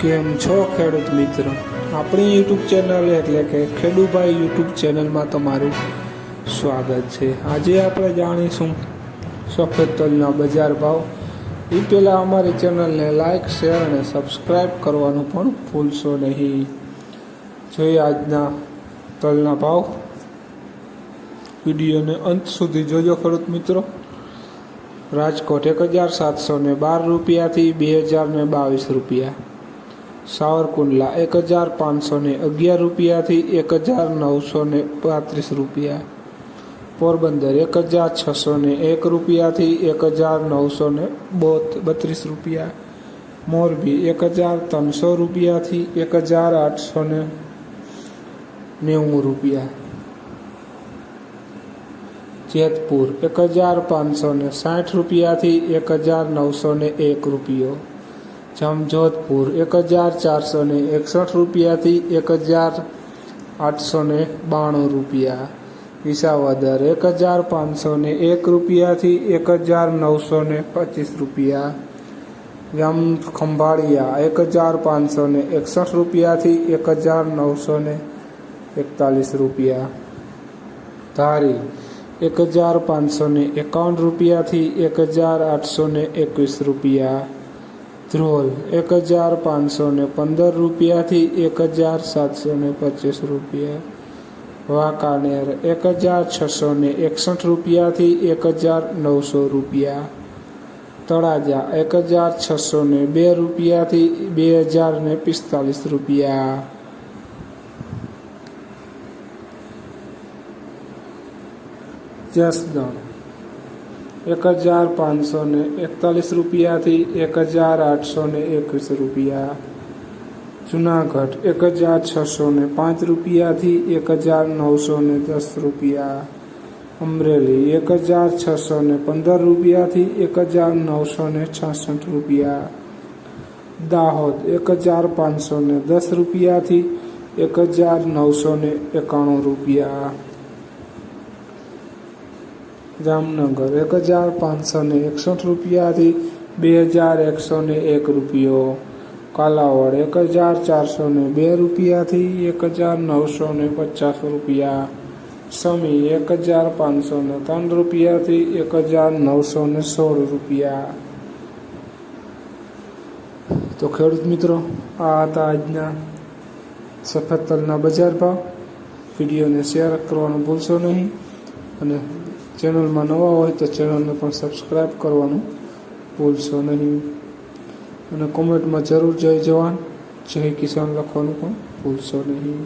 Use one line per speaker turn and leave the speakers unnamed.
કેમ છો ખેડૂત મિત્રો? આપણી યુટ્યુબ ચેનલ એટલે કે ખેડૂભાઈ યુટ્યુબ ચેનલમાં તમારું સ્વાગત છે. આજે આપણે જાણીશું સફેદ તલના બજાર ભાવ. એ પહેલાં અમારી ચેનલને લાઇક, શેર અને સબસ્ક્રાઈબ કરવાનું પણ ભૂલશો નહીં. જોઈએ આજના તલના ભાવ. વિડીયોને અંત સુધી જોજો ખેડૂત મિત્રો. રાજકોટ 1712 રૂપિયાથી 2022 રૂપિયા. સાવરકુંડલા 1511 રૂપિયાથી 1935 રૂપિયા. પોરબંદર 1601 રૂપિયાથી 1932 રૂપિયા. મોરબી 1300 રૂપિયાથી 1890 રૂપિયા. જેતપુર 1560 રૂપિયાથી 1901 રૂપિયો. જામજોધપુર 1461 રૂપિયાથી 1892 રૂપિયા. વિસાવદર 1501 રૂપિયાથી 1925 રૂપિયા. જામખંભાળિયા 1561 રૂપિયાથી 1941 રૂપિયા. ધારી 1551 રૂપિયાથી 1821 રૂપિયા. ધ્રોલ 1515 રૂપિયાથી 1725 રૂપિયા. વાંકાનેર 1661 રૂપિયાથી 1900 રૂપિયા. તળાજા 1602 રૂપિયાથી 2045 રૂપિયા. જસદણ 1541 રૂપિયાથી 1821 રૂપિયા. જુનાગઢ 1605 રૂપિયાથી 1910 રૂપિયા. અમરેલી 1615 રૂપિયાથી 1966 રૂપિયા. દાહોદ 1510 રૂપિયાથી 1991 રૂપિયા. જામનગર 1561 રૂપિયાથી 2101 રૂપિયો. કાલાવડ 1402 રૂપિયાથી 1950 રૂપિયા. સમી 1503 રૂપિયાથી 1916 રૂપિયા. તો ખેડૂત મિત્રો, આ હતા આજના સફેદ તલના બજાર ભાવ. વિડીયોને શેર કરવાનું ભૂલશો નહીં અને ચેનલમાં નવા હોય તો ચેનલને પણ સબસ્ક્રાઈબ કરવાનું ભૂલશો નહીં. અને કોમેન્ટમાં જરૂર જય જવાન જય કિસાન લખવાનું પણ ભૂલશો નહીં.